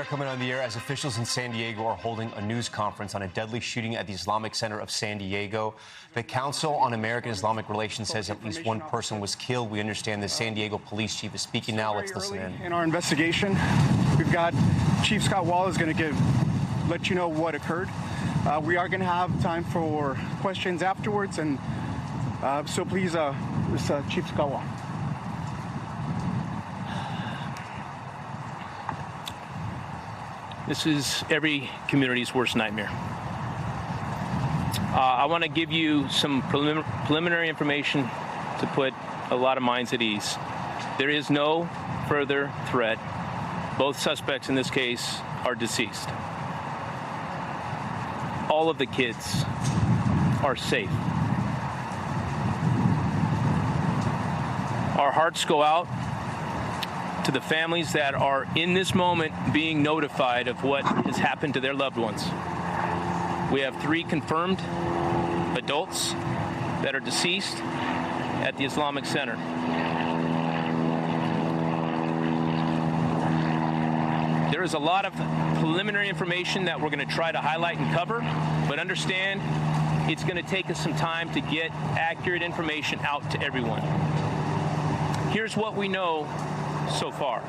are coming on the air as officials in San Diego are holding a news conference on a deadly shooting at the Islamic Center of San Diego. The Council on American-Islamic Relations says at least one person was killed. We understand the San Diego police chief is speaking now. Let's listen in our investigation, we've got Chief Scott Wallace going to let you know what occurred. We are going to have time for questions afterwards, and so please, Chief Scott Wallace. This is every community's worst nightmare. I want to give you some preliminary information to put a lot of minds at ease. There is no further threat. Both suspects in this case are deceased. All of the kids are safe. Our hearts go out to the families that are in this moment being notified of what has happened to their loved ones. We have 3 confirmed adults that are deceased at the Islamic Center. There is a lot of preliminary information that we're going to try to highlight and cover, but understand it's going to take us some time to get accurate information out to everyone. Here's what we know so far.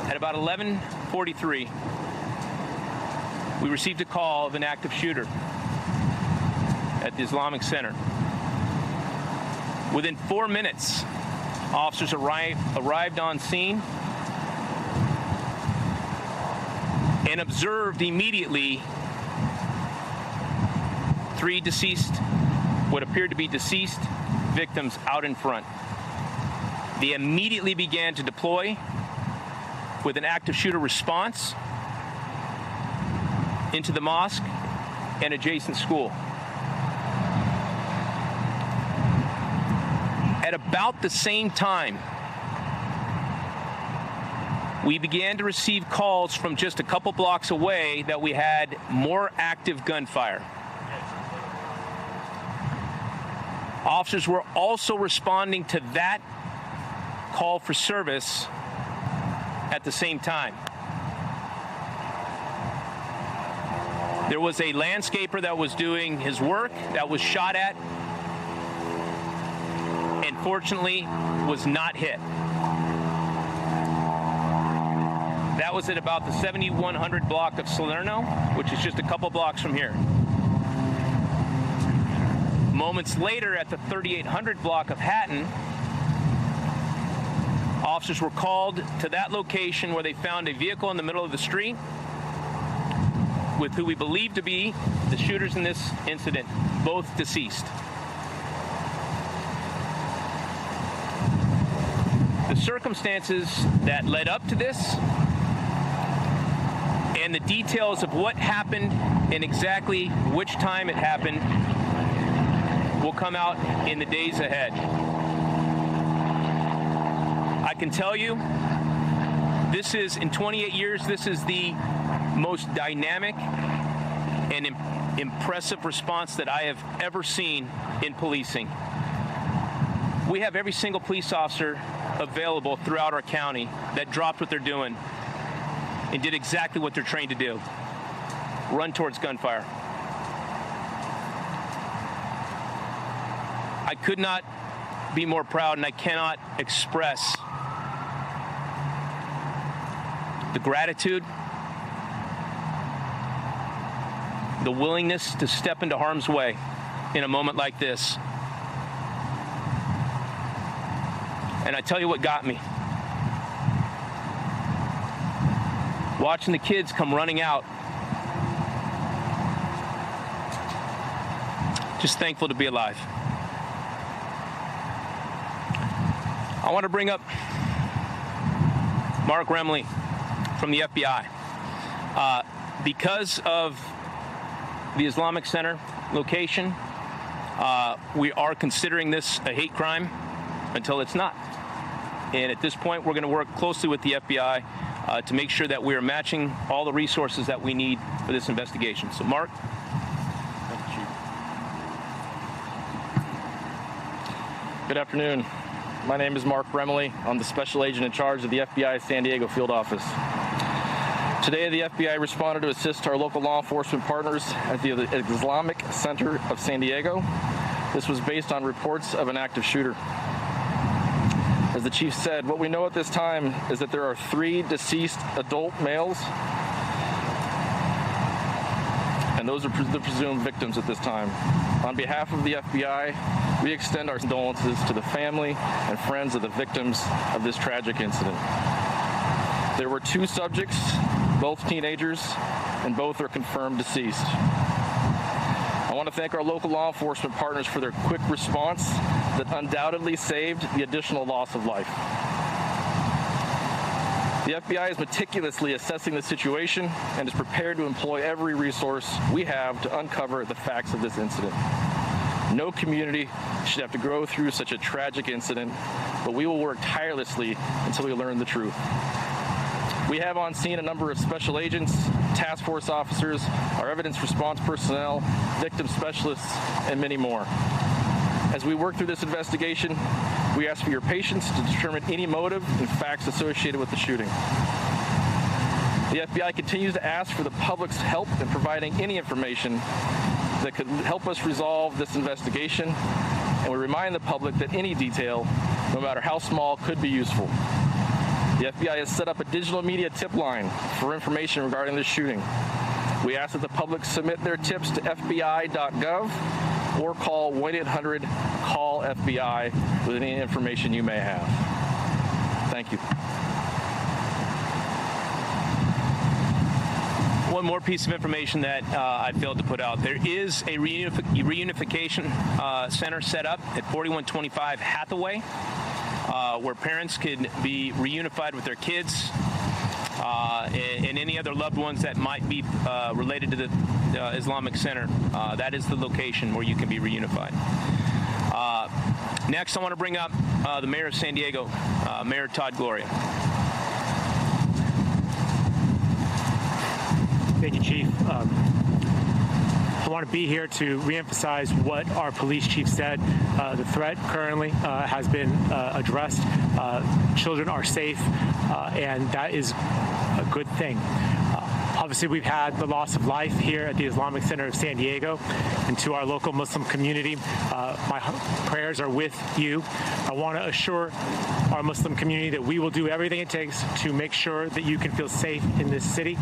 At about 11:43, we received a call of an active shooter at the Islamic Center. Within 4 minutes, officers arrived on scene and observed immediately 3 deceased, what appeared to be deceased victims out in front. They immediately began to deploy with an active shooter response into the mosque and adjacent school. At about the same time, we began to receive calls from just a couple blocks away that we had more active gunfire. Officers were also responding to that call for service at the same time. There was a landscaper that was doing his work that was shot at and fortunately was not hit. That was at about the 7100 block of Salerno, which is just a couple blocks from here. Moments later, at the 3800 block of Hatton, officers were called to that location where they found a vehicle in the middle of the street with who we believe to be the shooters in this incident, both deceased. The circumstances that led up to this and the details of what happened and exactly which time it happened will come out in the days ahead. I can tell you, this is, in 28 years, this is the most dynamic and impressive response that I have ever seen in policing. We have every single police officer available throughout our county that dropped what they're doing and did exactly what they're trained to do: run towards gunfire. I could not be more proud, and I cannot express the gratitude, the willingness to step into harm's way in a moment like this. And I tell you what got me. Watching the kids come running out. Just thankful to be alive. I want to bring up Mark Remley from the FBI. Because of the Islamic Center location, we are considering this a hate crime until it's not. And at this point, we're going to work closely with the FBI to make sure that we are matching all the resources that we need for this investigation. So, Mark. Good afternoon. My name is Mark Remley. I'm the special agent in charge of the FBI San Diego field office. Today, the FBI responded to assist our local law enforcement partners at the Islamic Center of San Diego. This was based on reports of an active shooter. As the chief said, what we know at this time is that there are 3 deceased adult males, and those are the presumed victims at this time. On behalf of the FBI, we extend our condolences to the family and friends of the victims of this tragic incident. There were 2 subjects, both teenagers, and both are confirmed deceased. I want to thank our local law enforcement partners for their quick response that undoubtedly saved the additional loss of life. The FBI is meticulously assessing the situation and is prepared to employ every resource we have to uncover the facts of this incident. No community should have to go through such a tragic incident, but we will work tirelessly until we learn the truth. We have on scene a number of special agents, task force officers, our evidence response personnel, victim specialists, and many more. As we work through this investigation, we ask for your patience to determine any motive and facts associated with the shooting. The FBI continues to ask for the public's help in providing any information that could help us resolve this investigation, and we remind the public that any detail, no matter how small, could be useful. The FBI has set up a digital media tip line for information regarding this shooting. We ask that the public submit their tips to FBI.gov or call 1-800-CALL-FBI with any information you may have. Thank you. One more piece of information that I failed to put out. There is a reunification center set up at 4125 Hathaway, where parents can be reunified with their kids and any other loved ones that might be related to the Islamic Center. That is the location where you can be reunified. Next, I want to bring up the mayor of San Diego, Mayor Todd Gloria. Thank you, Chief. I want to be here to reemphasize what our police chief said. The threat currently has been addressed. Children are safe, and that is a good thing. Obviously, we've had the loss of life here at the Islamic Center of San Diego, and to our local Muslim community, my prayers are with you. I want to assure our Muslim community that we will do everything it takes to make sure that you can feel safe in this city,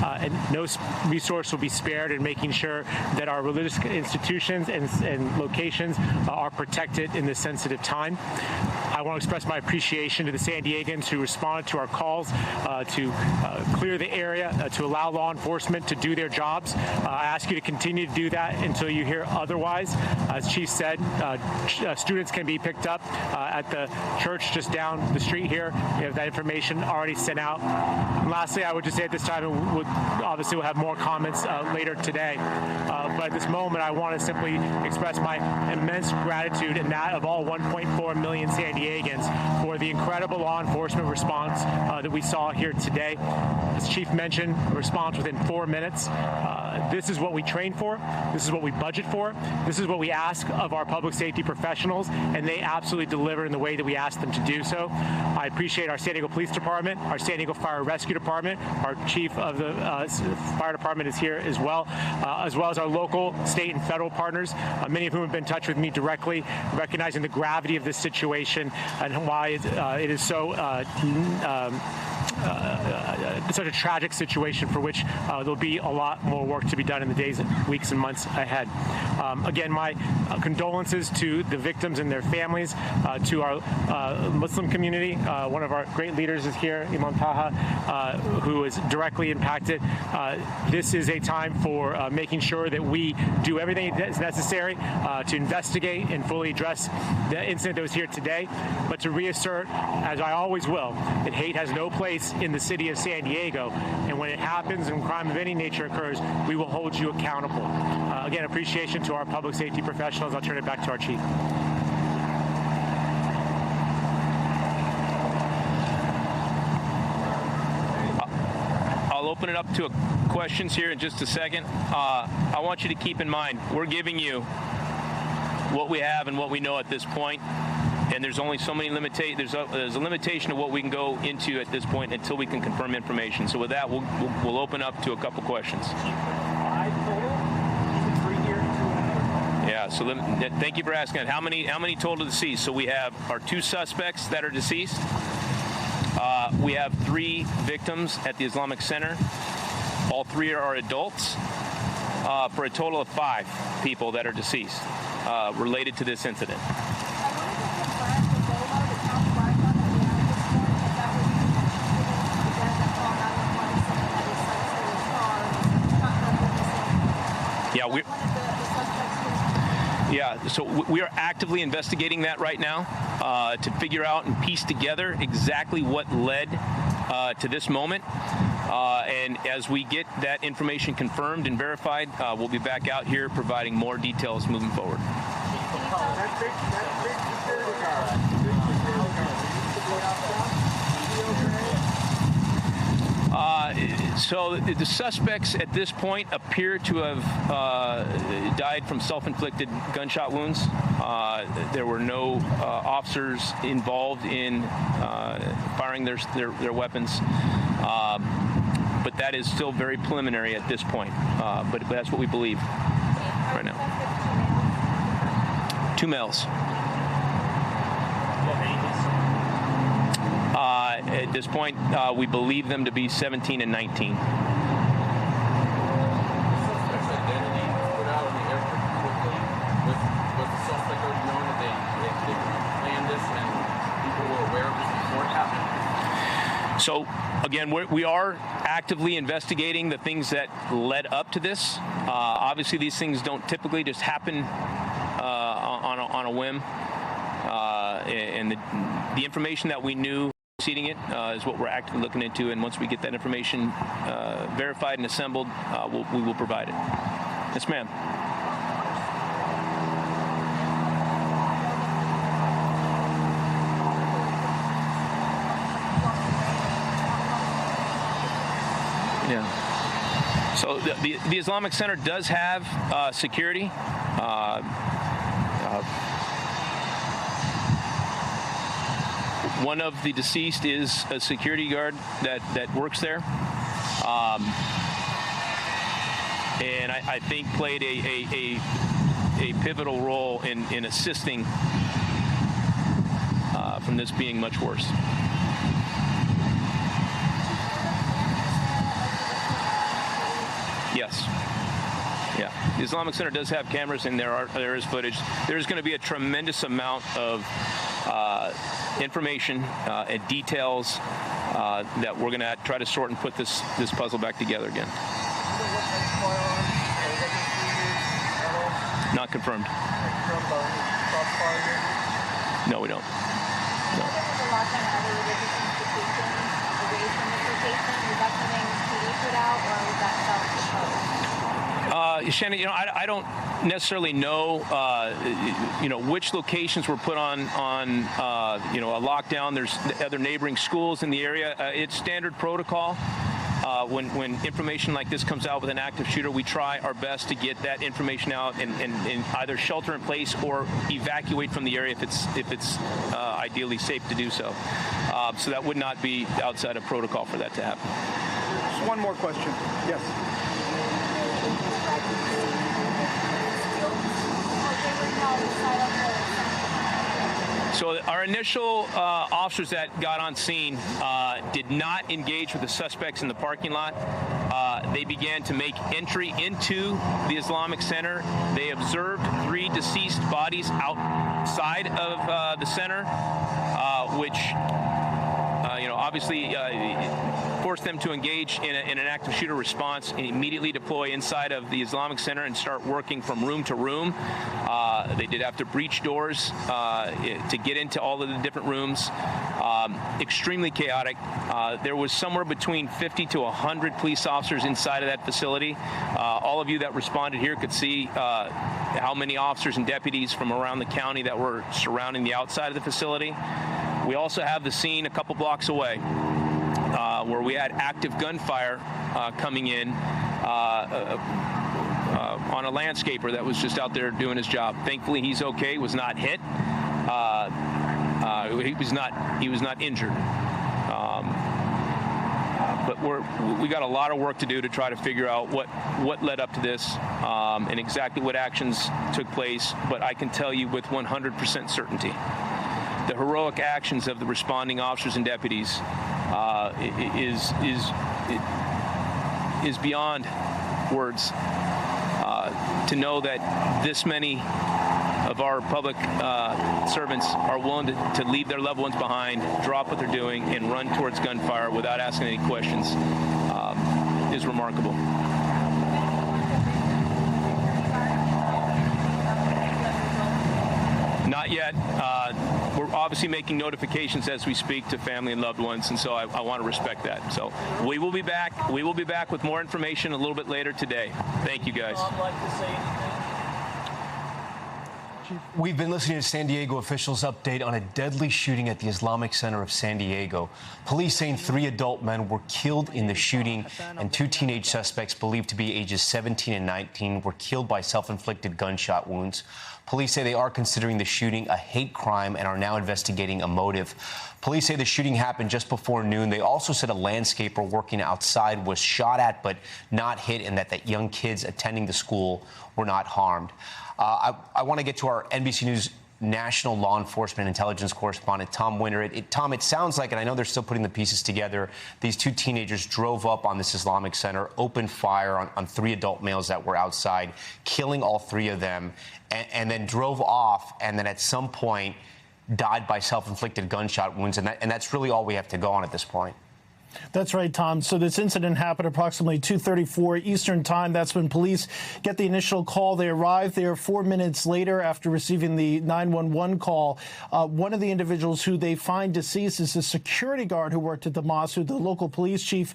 and no resource will be spared in making sure that our religious institutions and locations are protected in this sensitive time. I want to express my appreciation to the San Diegans who responded to our calls to clear the area, to allow law enforcement to do their jobs. I ask you to continue to do that until you hear otherwise. As Chief said, students can be picked up at the church just down the street here. We have that information already sent out. And lastly, I would just say at this time, obviously we'll have more comments later today. But at this moment, I want to simply express my immense gratitude and that of all 1.4 million San Diegans for the incredible law enforcement response that we saw here today. As Chief mentioned, a response within 4 minutes. This is what we train for. This is what we budget for. This is what we ask of our public safety professionals, and they absolutely deliver in the way that we ask them to do so. I appreciate our San Diego Police Department, our San Diego Fire Rescue Department. Our chief of the fire department is here as well as our local, state, and federal partners, many of whom have been in touch with me directly, recognizing the gravity of this situation and why it is so such a tragic situation for which there'll be a lot more work to be done in the days, weeks, and months ahead. Again, my condolences to the victims and their families, to our Muslim community. One of our great leaders is here, Imam Taha, who is directly impacted. This is a time for making sure that we do everything that's necessary to investigate and fully address the incident that was here today, but to reassert, as I always will, that hate has no place in the city of San Diego, and when it happens and crime of any nature occurs, we will hold you accountable. Again, appreciation to our public safety professionals. I'll turn it back to our chief. I'll open it up to questions here in just a second. I want you to keep in mind, we're giving you what we have and what we know at this point. and there's only so many there's a limitation of what we can go into at this point until we can confirm information. So with that, we'll open up to a couple questions. 5 total. 3 here and 2 in there. Yeah. So thank you for asking. How many total deceased? So we have our 2 suspects that are deceased. We have 3 victims at the Islamic Center. All 3 are adults. For a total of 5 people that are deceased related to this incident. So we are actively investigating that right now to figure out and piece together exactly what led to this moment. And as we get that information confirmed and verified, we'll be back out here providing more details moving forward. So the suspects at this point appear to have died from self-inflicted gunshot wounds. There were no officers involved in firing their weapons. But that is still very preliminary at this point. But that's what we believe right now. 2 males. At this point, we believe them to be 17 and 19. So, again, we are actively investigating the things that led up to this. Obviously, these things don't typically just happen on a whim. And the information that we knew preceding it is what we're actively looking into. And once we get that information verified and assembled, we will provide it. Yes, ma'am. Yeah. So the Islamic Center does have security. One of the deceased is a security guard that works there, and I think played a pivotal role in assisting from this being much worse. Yes. Yeah. The Islamic Center does have cameras, and there is footage. There's going to be a tremendous amount of information and details that we're going to try to sort and put this puzzle back together again. Not confirmed. No, we don't. No. Shannon, I don't necessarily know, which locations were put on a lockdown. There's other neighboring schools in the area. It's standard protocol. When information like this comes out with an active shooter, we try our best to get that information out and either shelter in place or evacuate from the area if it's ideally safe to do so. So that would not be outside of protocol for that to happen. Just one more question. Yes. So our initial officers that got on scene did not engage with the suspects in the parking lot. They began to make entry into the Islamic Center. They observed 3 deceased bodies outside of the center, which obviously forced them to engage in an active shooter response and immediately deploy inside of the Islamic Center and start working from room to room. They did have to breach doors to get into all of the different rooms. Extremely chaotic. There was somewhere between 50 to 100 police officers inside of that facility. All of you that responded here could see how many officers and deputies from around the county that were surrounding the outside of the facility. We also have the scene a couple blocks away where we had active gunfire coming in on a landscaper that was just out there doing his job. Thankfully, he's okay, was not hit. he was not injured. But we got a lot of work to do to try to figure out what led up to this and exactly what actions took place. But I can tell you with 100% certainty, the heroic actions of the responding officers and deputies is beyond words. To know that this many of our public servants are willing to leave their loved ones behind, drop what they're doing, and run towards gunfire without asking any questions is remarkable. Not yet. We're obviously making notifications as we speak to family and loved ones, and so I want to respect that. So we will be back. We will be back with more information a little bit later today. Thank you, guys. We've been listening to San Diego officials update on a deadly shooting at the Islamic Center of San Diego. Police saying 3 adult men were killed in the shooting, and 2 teenage suspects believed to be ages 17 and 19 were killed by self-inflicted gunshot wounds. Police say they are considering the shooting a hate crime and are now investigating a motive. Police say the shooting happened just before noon. They also said a landscaper working outside was shot at but not hit, and that young kids attending the school were not harmed. I want to get to our NBC News national law enforcement intelligence correspondent, Tom Winter. Tom, it sounds like, and I know they're still putting the pieces together, these 2 teenagers drove up on this Islamic Center, opened fire on 3 adult males that were outside, killing all 3 of them, and then drove off, and then at some point died by self-inflicted gunshot wounds. And that's really all we have to go on at this point. That's right, Tom. So this incident happened approximately 2:34 Eastern time. That's when police get the initial call. They arrive there 4 minutes later after receiving the 911 call. One of the individuals who they find deceased is a security guard who worked at the mosque, who the local police chief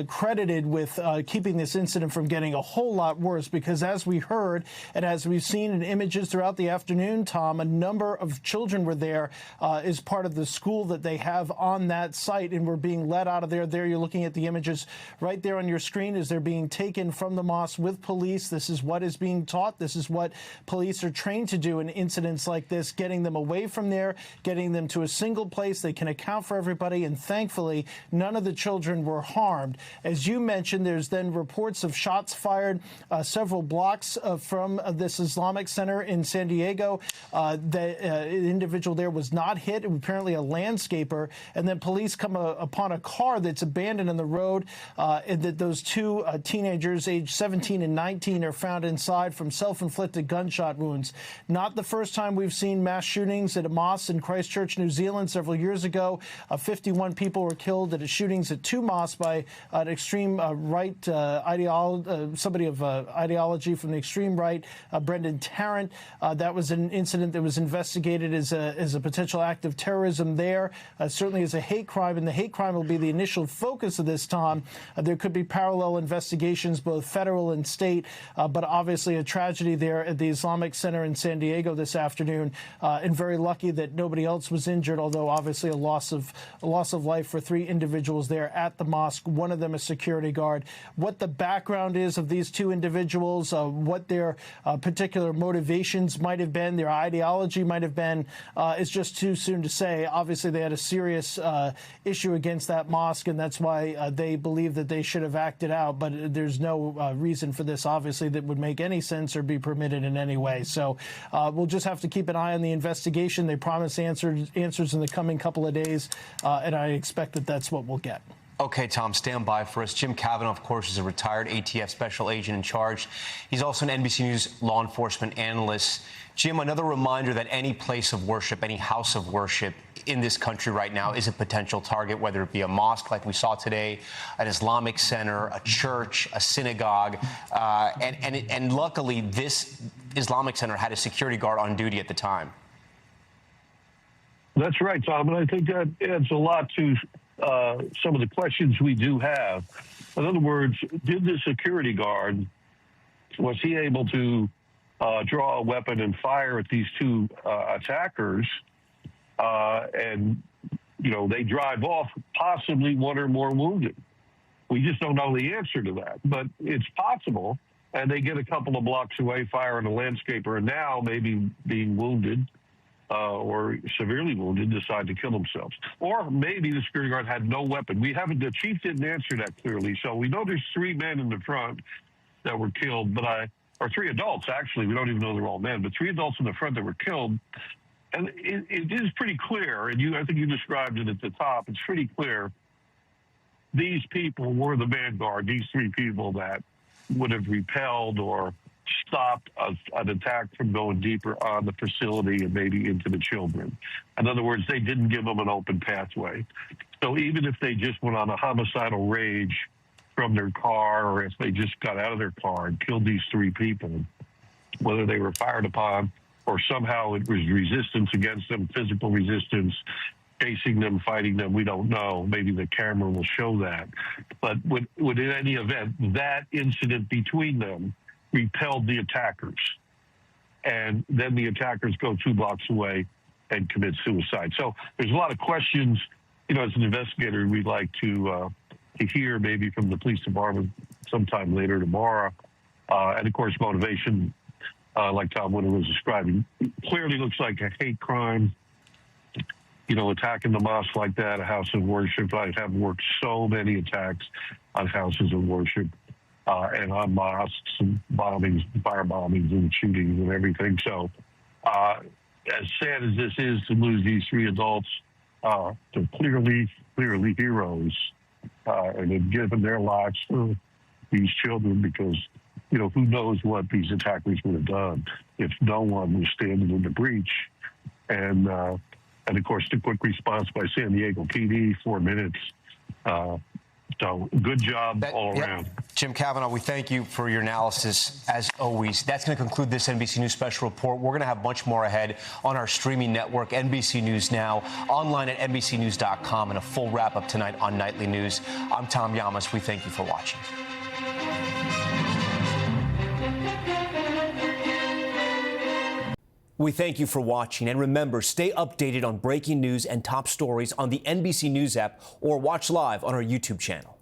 credited with keeping this incident from getting a whole lot worse, because as we heard and as we've seen in images throughout the afternoon, Tom, a number of children were there as part of the school that they have on that site and were being let out of there. There you're looking at the images right there on your screen as they're being taken from the mosque with police. This is what is being taught. This is what police are trained to do in incidents like this, getting them away from there, getting them to a single place. They can account for everybody, and thankfully none of the children were harmed. As you mentioned, there's then reports of shots fired several blocks from this Islamic Center in San Diego. The individual there was not hit, apparently a landscaper, and then police come upon a car that's abandoned in the road, and that those 2 teenagers aged 17 and 19 are found inside from self-inflicted gunshot wounds. Not the first time we've seen mass shootings at a mosque in Christchurch, New Zealand several years ago. 51 people were killed at shootings at 2 mosques by an extreme right somebody of ideology from the extreme right, Brendan Tarrant. That was an incident that was investigated as a potential act of terrorism there, certainly as a hate crime, and the hate crime will be the initial focus of this, Tom. There could be parallel investigations, both federal and state, but obviously a tragedy there at the Islamic Center in San Diego this afternoon, and very lucky that nobody else was injured, although obviously a loss of life for 3 individuals there at the mosque, one of them a security guard. What the background is of these 2 individuals, what their particular motivations might have been, their ideology might have been, is just too soon to say. Obviously, they had a serious issue against that mosque, and that's why they believe that they should have acted out. But there's no reason for this, obviously, that would make any sense or be permitted in any way. So we'll just have to keep an eye on the investigation. They promise answers in the coming couple of days, and I expect that that's what we'll get. Okay, Tom, stand by for us. Jim Cavanaugh, of course, is a retired ATF special agent in charge. He's also an NBC News law enforcement analyst. Jim, another reminder that any place of worship, any house of worship in this country right now is a potential target, whether it be a mosque like we saw today, an Islamic center, a church, a synagogue. And luckily, this Islamic center had a security guard on duty at the time. That's right, Tom, and I think that adds a lot to some of the questions we do have. In other words, did the security guard, was he able to draw a weapon and fire at these 2 attackers? And, you know, they drive off, possibly 1 or more wounded. We just don't know the answer to that, but it's possible. And they get a couple of blocks away, firing a landscaper, and now maybe being wounded. or severely wounded decide to kill themselves. Or maybe the security guard had no weapon. The chief didn't answer that clearly. So we know there's 3 men in the front that were killed, or 3 adults, actually. We don't even know they're all men, but 3 adults in the front that were killed. And it is pretty clear, and I think you described it at the top, it's pretty clear these people were the vanguard, these 3 people that would have repelled or stopped an attack from going deeper on the facility and maybe into the children. In other words, they didn't give them an open pathway. So even if they just went on a homicidal rage from their car, or if they just got out of their car and killed these 3 people, whether they were fired upon or somehow it was resistance against them, physical resistance, chasing them, fighting them, we don't know. Maybe the camera will show that. But in any event, that incident between them repelled the attackers. And then the attackers go 2 blocks away and commit suicide. So there's a lot of questions, as an investigator, we'd like to hear maybe from the police department sometime later tomorrow. And of course, motivation, like Tom Winter was describing, clearly looks like a hate crime. Attacking the mosque like that, a house of worship. I have worked so many attacks on houses of worship and on mosques and bombings, fire bombings and shootings and everything. So as sad as this is to lose these 3 adults, they're clearly heroes and have given their lives for these children because, who knows what these attackers would have done if no one was standing in the breach. And of course, the quick response by San Diego PD, 4 minutes. So good job all around. Jim Kavanaugh, we thank you for your analysis, as always. That's going to conclude this NBC News Special Report. We're going to have much more ahead on our streaming network, NBC News Now, online at NBCNews.com, and a full wrap-up tonight on Nightly News. I'm Tom Llamas. We thank you for watching. We thank you for watching, and remember, stay updated on breaking news and top stories on the NBC News app or watch live on our YouTube channel.